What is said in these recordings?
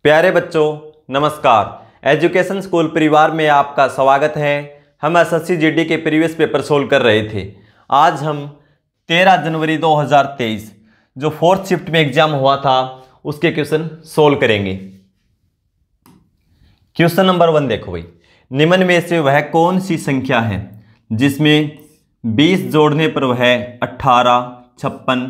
प्यारे बच्चों नमस्कार। एजुकेशन स्कूल परिवार में आपका स्वागत है। हम एसएससी जीडी के प्रीवियस पेपर सोल्व कर रहे थे। आज हम 13 जनवरी 2023 जो फोर्थ शिफ्ट में एग्जाम हुआ था उसके क्वेश्चन सोल्व करेंगे। क्वेश्चन नंबर 1 देखो भाई, निम्न में से वह कौन सी संख्या है जिसमें 20 जोड़ने पर वह 18, 56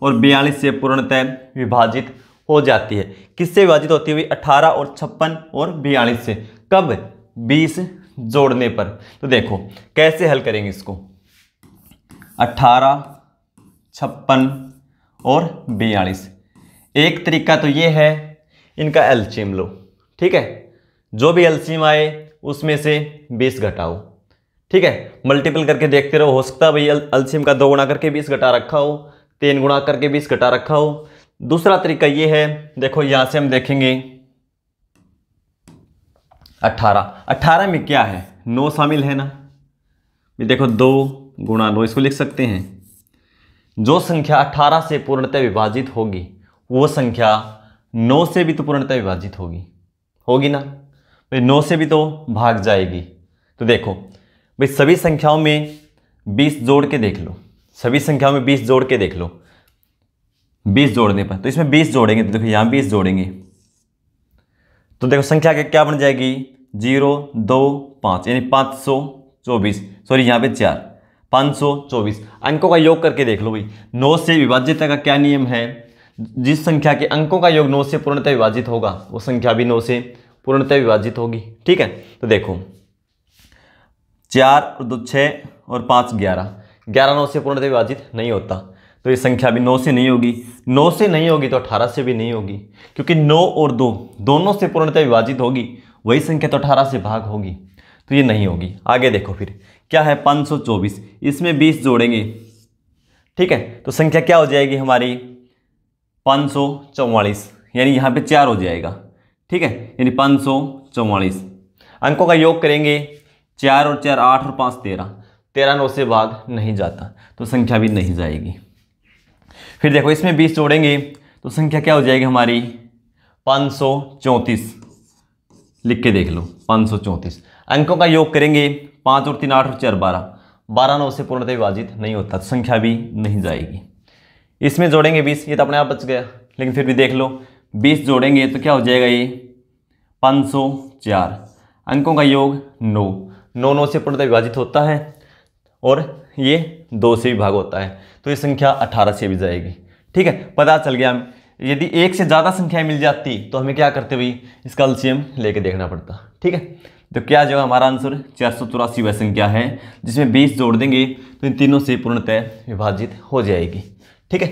और 42 से पूर्णतः विभाजित हो जाती है। किससे विभाजित होती है? 18 और 56 और 42 से। कब? 20 जोड़ने पर। तो देखो कैसे हल करेंगे इसको। 18, 56 और 42। एक तरीका तो ये है, इनका एलसीएम लो। ठीक है, जो भी एलसीएम आए उसमें से 20 घटाओ। ठीक है, मल्टीपल करके देखते रहो। हो सकता है भाई एलसीएम का 2 गुणा करके 20 घटा रखा हो, 3 गुणा करके 20 घटा रखा हो। दूसरा तरीका ये है, देखो यहां से हम देखेंगे 18 में क्या है? 9 शामिल है ना। ये देखो 2 गुणा 9, इसको लिख सकते हैं। जो संख्या 18 से पूर्णतः विभाजित होगी वो संख्या 9 से भी तो पूर्णतः विभाजित होगी ना भाई। 9 से भी तो भाग जाएगी। तो देखो भाई सभी संख्याओं में 20 जोड़ के देख लो। सभी संख्याओं में 20 जोड़ के देख लो। 20 जोड़ने पर तो इसमें 20 जोड़ेंगे तो देखो यहाँ 20 जोड़ेंगे तो देखो संख्या क्या बन जाएगी? 0, 2, 5 यानी 524। सॉरी यहाँ पे 4, 524। अंकों का योग करके देख लो भाई। 9 से विभाजित का क्या नियम है? जिस संख्या के अंकों का योग 9 से पूर्णतः विभाजित होगा वो संख्या भी 9 से पूर्णतः विभाजित होगी। ठीक है, तो देखो 4 और 2 6 और 5 11। 11 9 से पूर्णतः विभाजित नहीं होता तो ये संख्या भी 9 से नहीं होगी। 9 से नहीं होगी तो 18 से भी नहीं होगी, क्योंकि 9 और 2 दोनों से पूर्णतः विभाजित होगी, वही संख्या तो 18 से भाग होगी, तो ये नहीं होगी। आगे देखो फिर क्या है? 524, इसमें 20 जोड़ेंगे। ठीक है, तो संख्या क्या हो जाएगी हमारी? 544, यानी यहाँ पे 4 हो जाएगा। ठीक है, यानी 544। अंकों का योग करेंगे, 4 और 4 8 और 5 13। 13 9 से भाग नहीं जाता तो संख्या भी नहीं जाएगी। फिर देखो इसमें 20 जोड़ेंगे तो संख्या क्या हो जाएगी हमारी? 534। लिख के देख लो 534। अंकों का योग करेंगे, 5 और 3 8 और 4 12। 12 9 से पूर्णतः विभाजित नहीं होता तो संख्या भी नहीं जाएगी। इसमें जोड़ेंगे 20, ये तो अपने आप बच गया, लेकिन फिर भी देख लो 20 जोड़ेंगे तो क्या हो जाएगा? ये 504। अंकों का योग 9। 9 9 से पूर्णतः विभाजित होता है और ये 2 से भी भाग होता है तो ये संख्या 18 से भी जाएगी। ठीक है, पता चल गया। यदि एक से ज़्यादा संख्याएं मिल जाती तो हमें क्या करते भाई? इसका एलसीएम लेके देखना पड़ता। ठीक है, तो क्या जो हमारा आंसर 484 वह संख्या है जिसमें 20 जोड़ देंगे तो इन तीनों से पूर्णतः विभाजित हो जाएगी। ठीक है,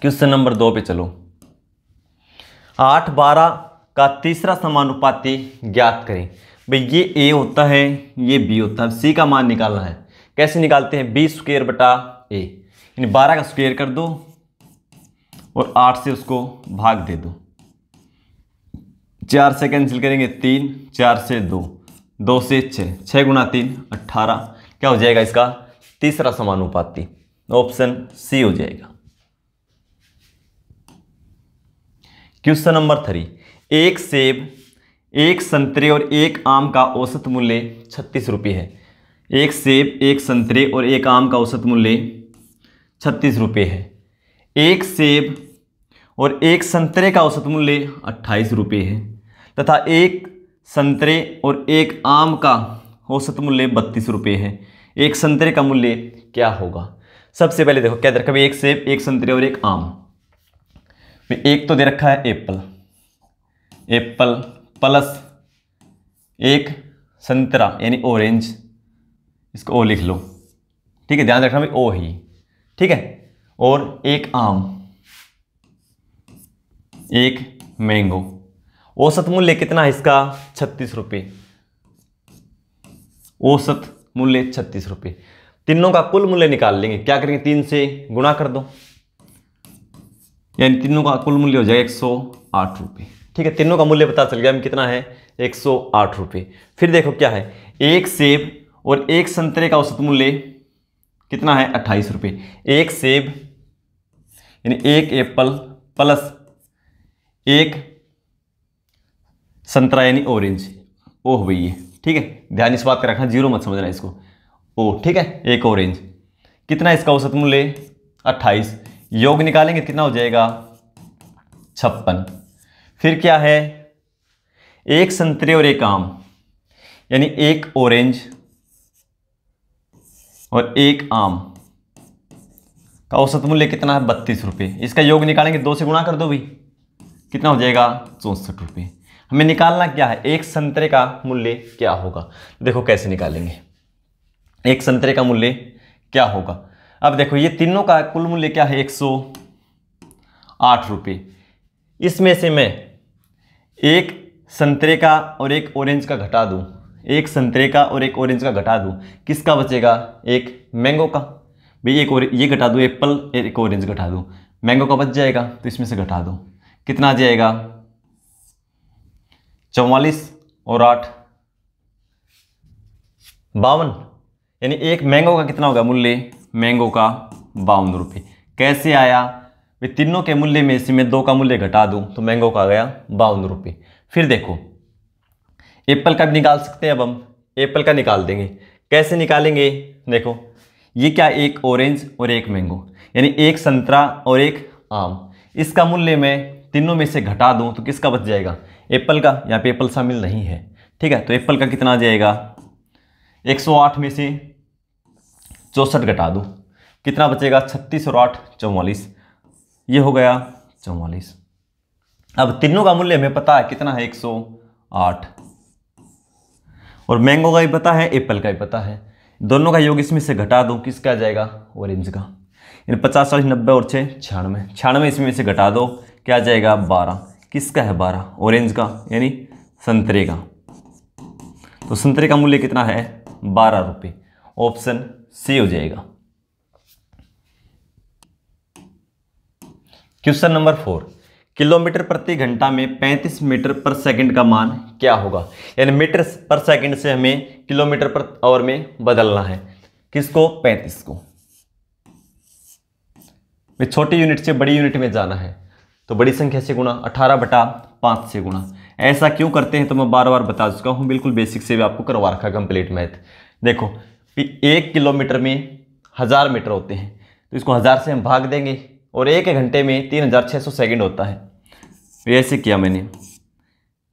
क्वेश्चन नंबर 2 पे चलो। 8 12 का तीसरा समानुपाती ज्ञात करें। भाई ये ए होता है, ये बी होता है। सी का मान निकालना है। कैसे निकालते हैं? बी स्क्वायर बटा ए, यानी 12 का स्क्वायर कर दो और 8 से उसको भाग दे दो। 4 से कैंसिल करेंगे 3, 4 से 2, 2 से 6, 6 गुणा 3 18। क्या हो जाएगा इसका? तीसरा समानुपाती। ऑप्शन सी हो जाएगा। Question number 3। एक सेब, एक संतरे और एक आम का औसत मूल्य 36 रुपये है। एक सेब, एक संतरे और एक आम का औसत मूल्य 36 रुपये है। एक सेब और एक संतरे का औसत मूल्य 28 रुपये है तथा एक संतरे और एक आम का औसत मूल्य 32 रुपये है। एक संतरे का मूल्य क्या होगा? सबसे पहले देखो क्या दे रखा है? एक सेब, एक संतरे और एक आम। एक तो दे रखा है एप्पल, एप्पल प्लस एक संतरा यानी ऑरेंज, इसको ओ लिख लो। ठीक है, ध्यान रखना भाई ओ ही। ठीक है, और एक आम, एक मैंगो। औसत मूल्य कितना है इसका? 36 रुपये। औसत मूल्य 36 रुपये। तीनों का कुल मूल्य निकाल लेंगे। क्या करेंगे? 3 से गुणा कर दो, यानी तीनों का कुल मूल्य हो जाएगा 108 रुपये। ठीक है, तीनों का मूल्य पता चल गया हमें कितना है? 108 रुपये। फिर देखो क्या है? एक सेब और एक संतरे का औसत मूल्य कितना है? 28 रुपये। एक सेब यानी एक एप्पल प्लस एक संतरा यानी ऑरेंज, ओ हो भैया, ठीक है, ध्यान इस बात का रखना, जीरो मत समझना इसको, ओ, ठीक है, एक ऑरेंज। कितना इसका औसत मूल्य 28, योग निकालेंगे कितना हो जाएगा 56। फिर क्या है, एक संतरे और एक आम, यानी एक ऑरेंज और एक आम का औसत मूल्य कितना है 32 रुपये। इसका योग निकालेंगे, 2 से गुणा कर दो भाई, कितना हो जाएगा 64 रुपये। हमें निकालना क्या है, एक संतरे का मूल्य क्या होगा। देखो कैसे निकालेंगे, एक संतरे का मूल्य क्या होगा। अब देखो ये तीनों का कुल मूल्य क्या है 108 रुपये। इसमें से मैं एक संतरे का और एक ऑरेंज का घटा दूं, एक संतरे का और एक ऑरेंज का घटा दूं, किसका बचेगा, एक मैंगो का। भाई एक और ये घटा दूं, एप्पल, एक ऑरेंज घटा दूं, मैंगो का बच जाएगा, तो इसमें से घटा दो, कितना आ जाएगा 44 और 8 52, यानी एक मैंगो का कितना होगा मूल्य, मैंगो का 52 रुपये। कैसे आया, वे तीनों के मूल्य में से मैं 2 का मूल्य घटा दूं तो मैंगो का आ गया 52 रुपये। फिर देखो एप्पल का भी निकाल सकते हैं, अब हम एप्पल का निकाल देंगे। कैसे निकालेंगे, देखो ये क्या, एक ऑरेंज और एक मैंगो, यानी एक संतरा और एक आम, इसका मूल्य मैं तीनों में से घटा दूं तो किसका बच जाएगा, एप्पल का। यहाँ पे एप्पल शामिल नहीं है, ठीक है, तो एप्पल का कितना आ जाएगा 108 में से 64 घटा दो, कितना बचेगा 36 और 8 44, ये हो गया 44। अब तीनों का मूल्य हमें पता है कितना है 108, और मैंगो का भी पता है, एप्पल का भी पता है, दोनों का योग इसमें से घटा दो, किसका आ जाएगा ऑरेंज का। यानी 50 40 90 और 6 96, 96 इसमें से घटा दो, क्या आ जाएगा 12, किसका है 12, ऑरेंज का, यानी संतरे का। तो संतरे का मूल्य कितना है 12 रुपये, ऑप्शन सी हो जाएगा। क्वेश्चन नंबर 4, किलोमीटर प्रति घंटा में 35 मीटर पर सेकंड का मान क्या होगा। यानी मीटर पर सेकंड से हमें किलोमीटर पर आवर में बदलना है, किसको 35 को। छोटी यूनिट से बड़ी यूनिट में जाना है तो बड़ी संख्या से गुणा, 18/5 से गुणा। ऐसा क्यों करते हैं तो मैं बार बार बता चुका हूं, बिल्कुल बेसिक से भी आपको करवा रखा कंप्लीट मैथ। देखो 1 किलोमीटर में 1000 मीटर होते हैं, तो इसको 1000 से हम भाग देंगे, और 1 घंटे में 3600 सेकंड होता है। तो ऐसे किया मैंने,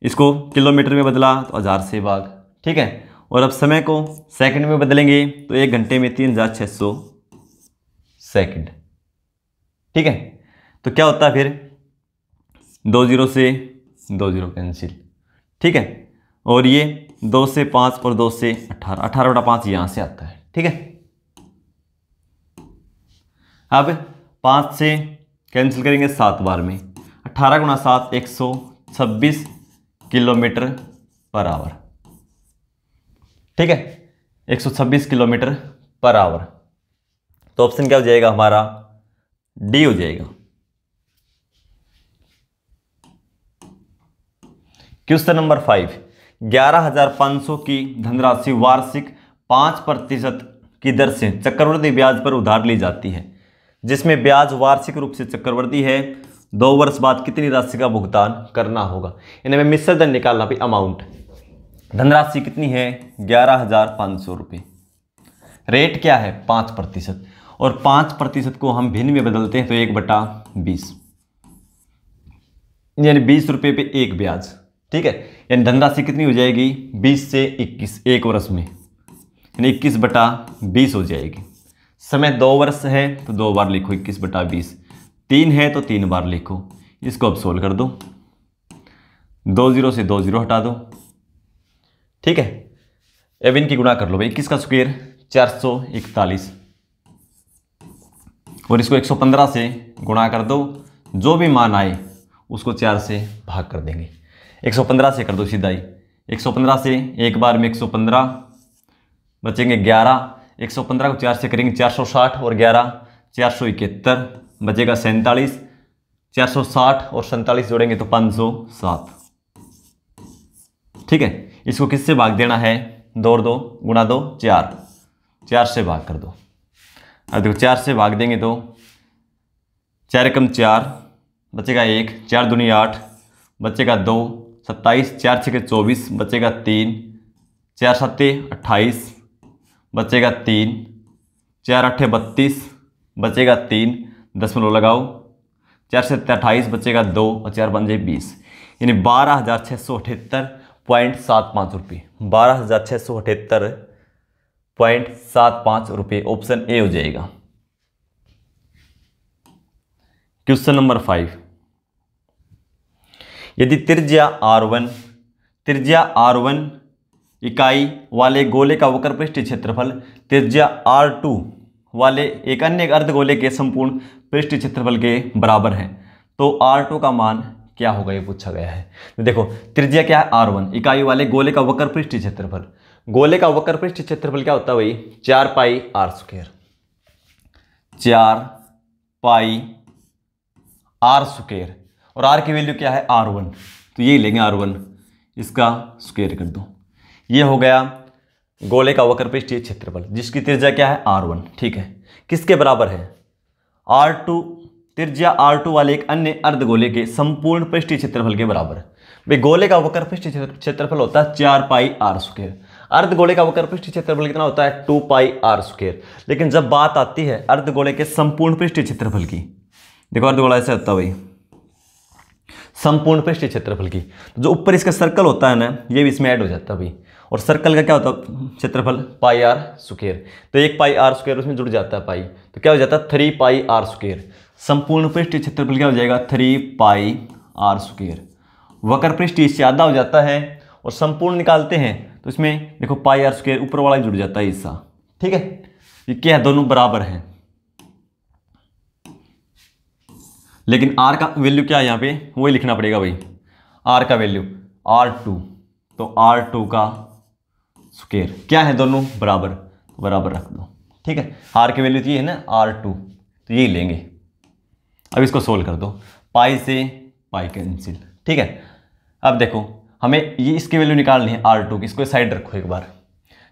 इसको किलोमीटर में बदला तो 1000 से भाग, ठीक है, और अब समय को सेकंड में बदलेंगे तो 1 घंटे में 3600 सेकंड, ठीक है। तो क्या होता है फिर 2 0 से 2 0 कैंसिल, ठीक है, और ये 2 से 5 और 2 से 18, 18/5 यहाँ से आता है, ठीक है। अब 5 से कैंसिल करेंगे 7 बार में, 18 गुणा 7 126 किलोमीटर पर आवर, ठीक है, 126 किलोमीटर पर आवर। तो ऑप्शन क्या हो जाएगा हमारा, डी हो जाएगा। क्वेश्चन नंबर 5, 11,500 की धनराशि वार्षिक 5% की दर से चक्रवृद्धि ब्याज पर उधार ली जाती है, जिसमें ब्याज वार्षिक रूप से चक्रवृद्धि है। 2 वर्ष बाद कितनी राशि का भुगतान करना होगा। इन्हें मिश्र धन निकालना भी, अमाउंट, धनराशि कितनी है 11,500 रुपये, रेट क्या है 5%, और 5% को हम भिन्न में बदलते हैं तो 1/20, यानी 20 रुपये पे एक ब्याज, ठीक है। यानी धनराशि कितनी हो जाएगी 20 से 21, 1 वर्ष में, यानी 21/20 हो जाएगी। समय 2 वर्ष है तो 2 बार लिखो 21/20, 3 है तो 3 बार लिखो। इसको अब सोल्व कर दो, 2 0 से 2 0 हटा दो, ठीक है। अब इनकी गुणा कर लो भाई, 21 का स्क्वायर 441, और इसको 115 से गुणा कर दो, जो भी मान आए उसको 4 से भाग कर देंगे। 115 से कर दो सीधा ही, 115 से एक बार में 115 बचेंगे 11, 115 को 4 से करेंगे 460 और 11 471, बचेगा 47, 460 और 47 जोड़ेंगे तो 507, ठीक है। इसको किससे भाग देना है, 2 और 2 गुणा 2 4, 4 से भाग कर दो। अब देखो 4 से भाग देंगे तो 4 एकम 4, बचेगा 1, 4 दूनी 8, बचेगा 2, 27, 4 6 24, बचेगा 3, 4 7 28, बचेगा 3, 4 8 32, बचेगा 3, दशमलव लगाओ, 4 7 28, बचेगा 2 और 4 5 20, यानी 12,678.75 रुपये, 12,678.75 रुपये। ऑप्शन ए हो जाएगा। क्वेश्चन नंबर 5, यदि त्रिज्या R1 इकाई वाले गोले का वक्र पृष्ठीय क्षेत्रफल त्रिज्या R2 वाले एक अन्य अर्धगोले के संपूर्ण पृष्ठीय क्षेत्रफल के बराबर है, तो R2 का मान क्या होगा, ये पूछा गया है। तो देखो त्रिज्या क्या है, R1 इकाई वाले गोले का वक्र पृष्ठीय क्षेत्रफल, गोले का वक्र पृष्ठीय क्षेत्रफल क्या होता है भाई, 4 पाई R², 4 पाई R², और R की वैल्यू क्या है R1, तो यही लेंगे R1, इसका स्क्वायर कर दो। ये हो गया गोले का वक्र पृष्ठीय क्षेत्रफल जिसकी त्रिज्या क्या है R1, ठीक है, किसके बराबर है, R2, त्रिज्या R2 वाले एक अन्य अर्धगोले के संपूर्ण पृष्ठीय क्षेत्रफल के बराबर है। भाई गोले का वक्र पृष्ठीय क्षेत्रफल होता है 4 पाई R², अर्धगोले का वक्र पृष्ठीय क्षेत्रफल कितना होता है 2 पाई R², लेकिन जब बात आती है अर्धगोले के संपूर्ण पृष्ठीय क्षेत्रफल की, देखो अर्धगोला ऐसे होता है भाई, संपूर्ण पृष्ठीय क्षेत्रफल की, तो जो ऊपर इसका सर्कल होता है ना, ये भी इसमें ऐड हो जाता है भाई, और सर्कल का क्या होता है क्षेत्रफल पाई R², तो 1 पाई R² उसमें जुड़ जाता है पाई, तो क्या हो जाता है 3 पाई R², संपूर्ण पृष्ठीय क्षेत्रफल क्या हो जाएगा 3 पाई R²। वक्र पृष्ठीय इससे आधा हो जाता है और संपूर्ण निकालते हैं तो इसमें देखो पाई R² ऊपर वाला जुड़ जाता है हिस्सा, ठीक है, ये क्या है दोनों बराबर हैं, लेकिन R का वैल्यू क्या है यहाँ पे वही लिखना पड़ेगा भाई, R का वैल्यू R2, तो R2 का स्क्वायर क्या है दोनों बराबर रख दो, ठीक है, R की वैल्यू तो ये है ना R2, तो यही लेंगे। अब इसको सोल्व कर दो, पाई से पाई कैंसिल, ठीक है। अब देखो हमें ये इसकी वैल्यू निकालनी है R2 की, इसको साइड रखो एक बार,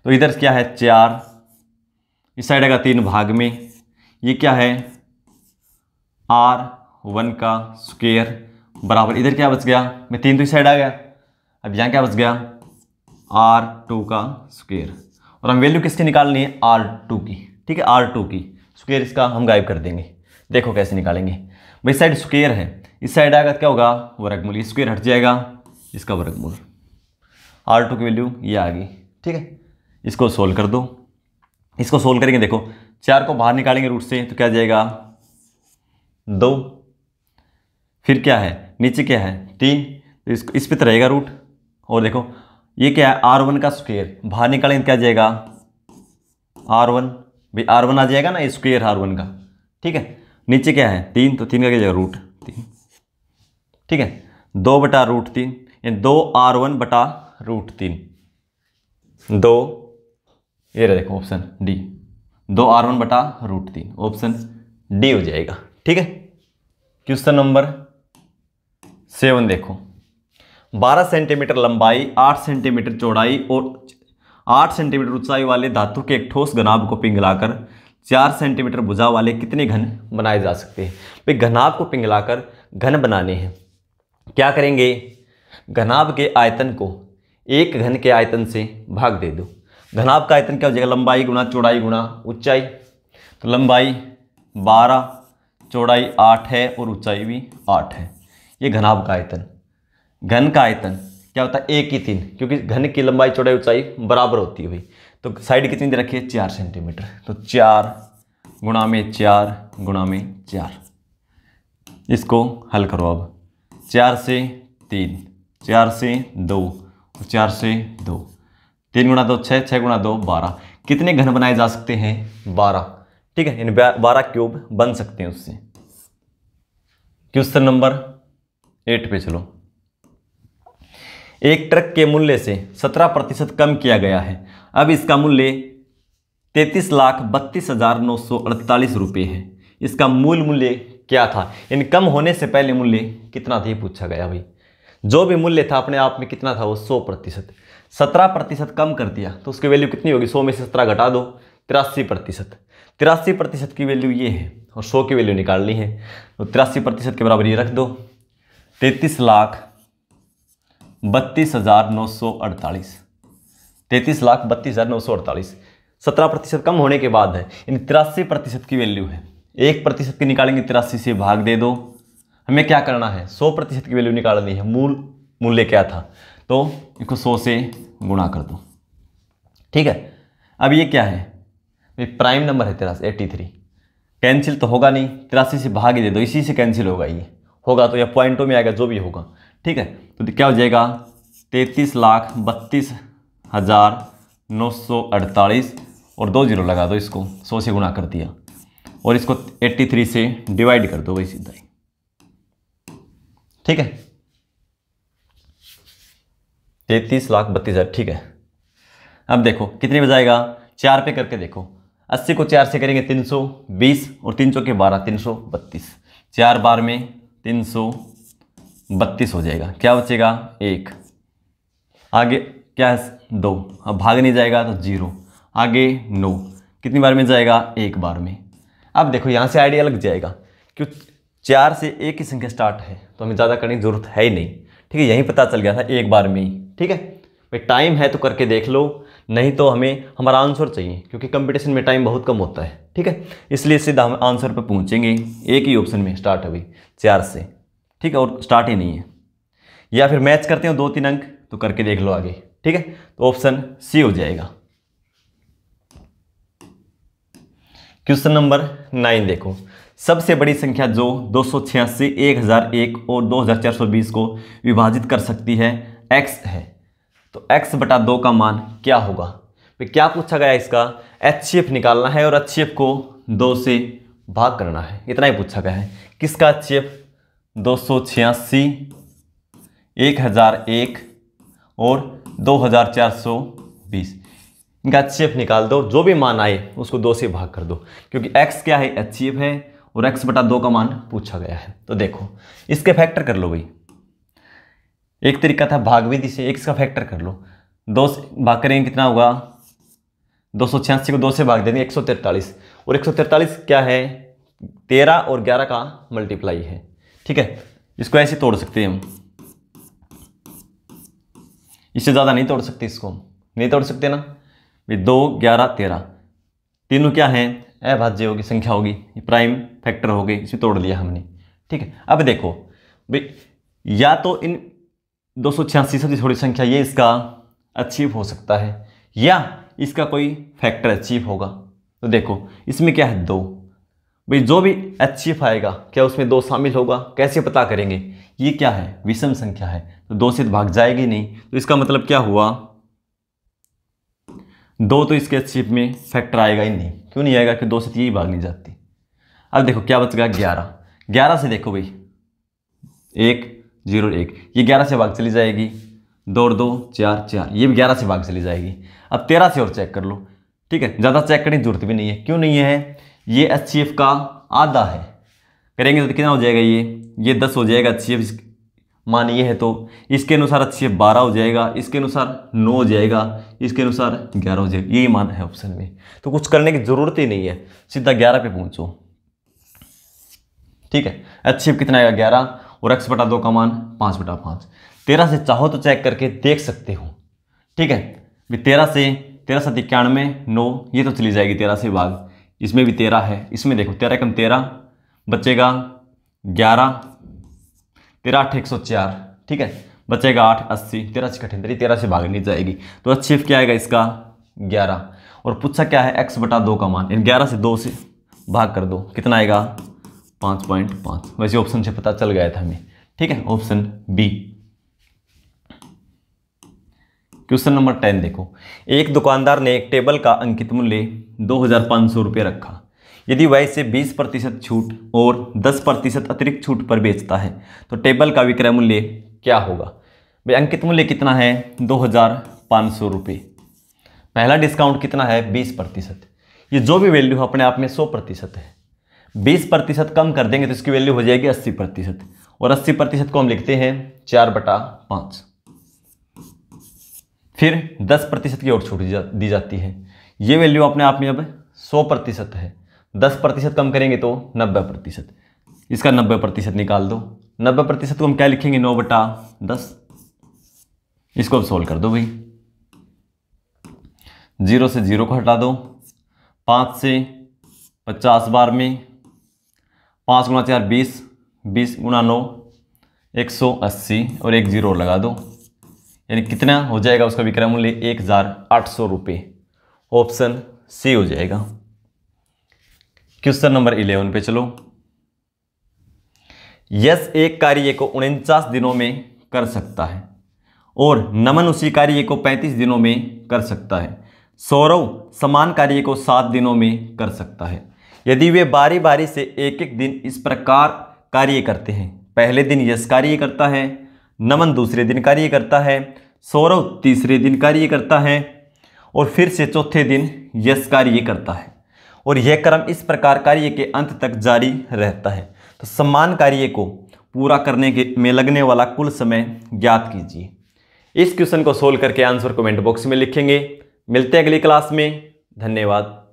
तो इधर क्या है 4, इस साइड आएगा 3 भाग में, ये क्या है R1 का स्क्वायर बराबर, इधर क्या बच गया, मैं 3 तो इस साइड आ गया, अब यहाँ क्या बच गया R2 का स्क्वायर, और हम वैल्यू किसकी निकालनी है R2 की, ठीक है, R2 की स्क्वायर इसका हम गायब कर देंगे। देखो कैसे निकालेंगे भाई, साइड स्क्वायर है, इस साइड आएगा क्या होगा वर्गमूल, ये स्क्वायर हट जाएगा, इसका वर्गमूल, R2 की वैल्यू ये आ गई, ठीक है। इसको सोल्व कर दो, इसको सोल्व करेंगे, देखो 4 को बाहर निकालेंगे रूट से तो क्या जाएगा 2, फिर क्या है नीचे क्या है 3, तो इसको इस पे तो रहेगा रूट, और देखो ये क्या है R1 का स्क्वायर, बाहर निकालेंगे क्या जाएगा R1, भाई R1 आ जाएगा ना, स्क्वायर R1 का, ठीक है, नीचे क्या है 3, तो 3 का क्या जाएगा रूट 3, ठीक है, 2/√3, यानी 2R1 बटा √3, 2, ये रहा देखो ऑप्शन डी, 2R1 बटा √3, ऑप्शन डी हो जाएगा, ठीक है। क्वेश्चन नंबर 7 देखो, 12 सेंटीमीटर लंबाई, 8 सेंटीमीटर चौड़ाई और 8 सेंटीमीटर ऊंचाई वाले धातु के एक ठोस घनाभ को पिघलाकर 4 सेंटीमीटर भुजा वाले कितने घन बनाए जा सकते हैं। भाई घनाभ को पिघलाकर घन बनाने हैं, क्या करेंगे, घनाभ के आयतन को एक घन के आयतन से भाग दे दो। घनाभ का आयतन क्या हो जाएगा, लंबाई गुणा चौड़ाई गुणा ऊंचाई, तो लंबाई 12, चौड़ाई 8 है और ऊंचाई भी 8 है, ये घनाभ का आयतन। घन का आयतन क्या होता है 1 की 3, क्योंकि घन की लंबाई चौड़ाई ऊंचाई बराबर होती है भाई, तो साइड कितनी दे रखी है 4 सेंटीमीटर, तो 4 गुणा में 4 गुणा में 4, इसको हल करो अब, 4 से 3, 4 से 2, 4 से 2, 3 गुणा 2 6, 6 गुणा 2 12, कितने घन बनाए जा सकते हैं 12, ठीक है, यानी 12 क्यूब बन सकते हैं उससे। क्वेश्चन नंबर 8 पे चलो, एक ट्रक के मूल्य से 17% कम किया गया है, अब इसका मूल्य 33,32,948 रुपये है, इसका मूल मूल्य क्या था, यानी कम होने से पहले मूल्य कितना था ये पूछा गया भाई। जो भी मूल्य था अपने आप में कितना था वो 100%, 17% कम कर दिया तो उसकी वैल्यू कितनी होगी, 100 में से 17 घटा दो 83%, 83% की वैल्यू ये है और 100 की वैल्यू निकालनी है, तो 83% के बराबर ये रख दो, 32,948, 33,32,948, 17% कम होने के बाद है, यानी 83% की वैल्यू है। 1% की निकालेंगे, 83 से भाग दे दो। हमें क्या करना है, 100% की वैल्यू निकालनी है। मूल्य क्या था, तो इसको 100 से गुणा कर दो। ठीक है, अब ये क्या है, प्राइम नंबर है 83, कैंसिल तो होगा नहीं, 83 से भाग ही दे दो, इसी से कैंसिल होगा। ये होगा तो या पॉइंटों में आएगा, जो भी होगा। ठीक है, तो क्या हो जाएगा, 33,32,948 और 2 जीरो लगा दो, इसको 100 से गुणा कर दिया और इसको 83 से डिवाइड कर दो वही सीधा ही। ठीक है, 33,32,000। ठीक है, अब देखो कितने बजाएगा, 4 पे करके देखो। 80 को 4 से करेंगे 320 और 3 चौके 12, 332। 4 बार में 332 हो जाएगा। क्या बचेगा, 1। आगे क्या है, 2। अब भाग नहीं जाएगा तो 0। आगे 9, कितनी बार में जाएगा, 1 बार में। अब देखो यहाँ से आइडिया लग जाएगा, क्यों 4 से एक ही संख्या स्टार्ट है तो हमें ज़्यादा करने की जरूरत है ही नहीं। ठीक है, यहीं पता चल गया था 1 बार में ही। ठीक है भाई, टाइम है तो करके देख लो, नहीं तो हमें हमारा आंसर चाहिए, क्योंकि कंपटीशन में टाइम बहुत कम होता है। ठीक है, इसलिए सीधा हम आंसर पे पहुंचेंगे। एक ही ऑप्शन में स्टार्ट है भाई, 4 से। ठीक है, और स्टार्ट ही नहीं है। या फिर मैच करते हो 2-3 अंक, तो करके देख लो आगे। ठीक है, तो ऑप्शन सी हो जाएगा। क्वेश्चन नंबर 9 देखो, सबसे बड़ी संख्या जो 286, 1001 और 2420 को विभाजित कर सकती है x है, तो x बटा 2 का मान क्या होगा। तो क्या पूछा गया, इसका HCF निकालना है और HCF को 2 से भाग करना है, इतना ही पूछा गया है। किसका HCF, 286, 1001 और 2420, इनका HCF निकाल दो। जो भी मान आए उसको 2 से भाग कर दो, क्योंकि x क्या है, HCF है और x बटा 2 का मान पूछा गया है। तो देखो इसके फैक्टर कर लो भाई। एक तरीका था भाग विधि से, x का फैक्टर कर लो। 2 से भाग करेंगे कितना होगा, 286 को 2 से भाग देंगे 143, और 143 क्या है, 13 और 11 का मल्टीप्लाई है। ठीक है, इसको ऐसे तोड़ सकते हैं हम, इससे ज़्यादा नहीं तोड़ सकते, इसको नहीं तोड़ सकते ना भाई। 2, 11, 13 तीनों क्या हैं, अभाज्य होगी संख्या होगी, प्राइम फैक्टर हो गई, इसे तोड़ लिया हमने। ठीक है, अब देखो भाई, या तो इन 286 सबसे छोटी संख्या ये इसका अचीव हो सकता है, या इसका कोई फैक्टर अचीव होगा। तो देखो इसमें क्या है, 2 भाई, जो भी अचीव आएगा क्या उसमें 2 शामिल होगा, कैसे पता करेंगे। ये क्या है, विषम संख्या है, तो 2 से भाग जाएगी नहीं। तो इसका मतलब क्या हुआ, 2 तो इसके अचीव में फैक्टर आएगा ही नहीं। क्यों नहीं आएगा, कि 2 से यही भाग नहीं जाती। अब देखो क्या बच गया, 11। 11 से देखो भाई, 1, 0, 1, ये 11 से भाग चली जाएगी। 2 और 2 4, 4, ये भी 11 से भाग चली जाएगी। अब 13 से और चेक कर लो। ठीक है, ज़्यादा चेक करने की जरूरत भी नहीं है। क्यों नहीं है, ये HCF का आधा है, करेंगे तो कितना हो जाएगा, ये 10 हो जाएगा HCF मान ये है, तो इसके अनुसार HCF 12 हो जाएगा, इसके अनुसार 9 हो जाएगा, इसके अनुसार 11 हो जाएगा। यही मान है ऑप्शन में, तो कुछ करने की जरूरत ही नहीं है, सीधा 11 पे पहुंचो। ठीक है, HCF कितना आएगा, 11, और x बटा 2 का मान 5 बटा 5। 13 से चाहो तो चेक करके देख सकते हो। ठीक है, 13 से 91, 9, ये तो चली जाएगी 13 से भाग, इसमें भी 13 है, इसमें देखो 13 कम 13 बचेगा 11, 13 8 104। ठीक है, बचेगा 8 80, 13 से कठिन 13 से भाग नहीं जाएगी। तो HCF क्या आएगा इसका, 11, और पूछा क्या है, x बटा 2 का मान, इन 11 से 2 से भाग कर दो, कितना आएगा, 5.5। वैसे ऑप्शन से पता चल गया था हमें। ठीक है, ऑप्शन बी। क्वेश्चन नंबर 10 देखो, एक दुकानदार ने एक टेबल का अंकित मूल्य 2500 रुपये रखा। यदि वह इसे 20% छूट और 10% अतिरिक्त छूट पर बेचता है तो टेबल का विक्रय मूल्य क्या होगा। भाई अंकित मूल्य कितना है, 2500 रुपये। पहला डिस्काउंट कितना है, 20%। ये जो भी वैल्यू है अपने आप में 100% है। 20% कम कर देंगे तो इसकी वैल्यू हो जाएगी 80%, और 80% को हम लिखते हैं 4/5। फिर 10% की और छूट दी जाती है। ये वैल्यू अपने आप में अब 100% है। 10% कम करेंगे तो 90%। इसका 90% निकाल दो। 90% को हम क्या लिखेंगे, 9/10। इसको अब सोल्व कर दो भाई। 0 से 0 को हटा दो, 5 से 50 बार में 5 गुणा 4 20, 20 गुणा 9 180 और एक 0 लगा दो, यानी कितना हो जाएगा उसका विक्रय मूल्य 1800 रुपये। ऑप्शन सी हो जाएगा। क्वेश्चन नंबर 11 पे चलो। यश एक कार्य को 49 दिनों में कर सकता है और नमन उसी कार्य को 35 दिनों में कर सकता है। सौरव समान कार्य को 7 दिनों में कर सकता है। यदि वे बारी बारी से एक एक दिन इस प्रकार कार्य करते हैं, पहले दिन यश कार्य करता है, नमन दूसरे दिन कार्य करता है, सौरव तीसरे दिन कार्य करता है और फिर से चौथे दिन यश कार्य करता है, और यह क्रम इस प्रकार कार्य के अंत तक जारी रहता है, तो समान कार्य को पूरा करने के में लगने वाला कुल समय ज्ञात कीजिए। इस क्वेश्चन को सोल्व करके आंसर कमेंट बॉक्स में लिखेंगे। मिलते हैं अगली क्लास में। धन्यवाद।